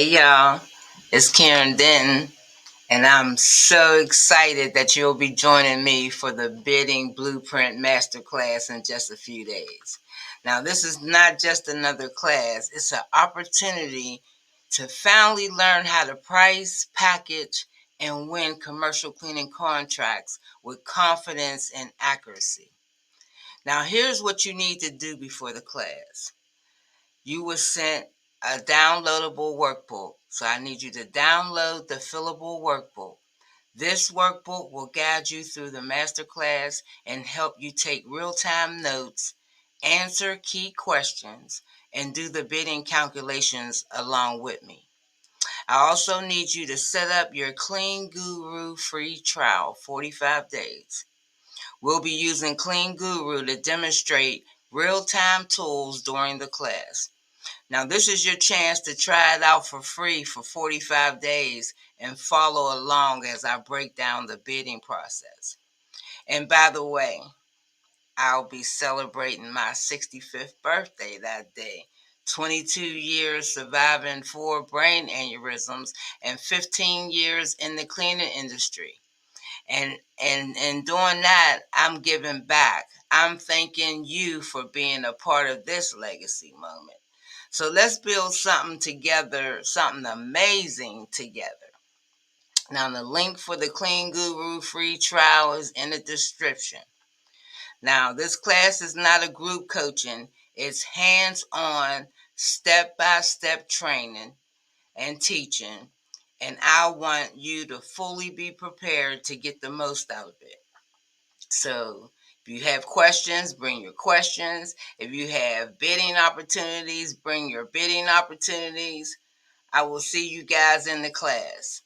Hey y'all, it's Karen Denton, and I'm so excited that you'll be joining me for the Bidding Blueprint Masterclass in just a few days. Now, this is not just another class, it's an opportunity to finally learn how to price, package, and win commercial cleaning contracts with confidence and accuracy. Now, here's what you need to do before the class. You were sent a downloadable workbook. So I need you to download the fillable workbook. This workbook will guide you through the masterclass and help you take real-time notes, answer key questions, and do the bidding calculations along with me. I also need you to set up your CleanGuru free trial, 45 days. We'll be using CleanGuru to demonstrate real-time tools during the class. Now, this is your chance to try it out for free for 45 days and follow along as I break down the bidding process. And by the way, I'll be celebrating my 65th birthday that day. 22 years surviving 4 brain aneurysms and 15 years in the cleaning industry. And in doing that, I'm giving back. I'm thanking you for being a part of this legacy moment. So let's build something together, something amazing together. Now, the link for the CleanGuru free trial is in the description. Now, this class is not a group coaching. It's hands-on, step-by-step training and teaching. And I want you to fully be prepared to get the most out of it. So if you have questions, bring your questions. If you have bidding opportunities, bring your bidding opportunities. I will see you guys in the class.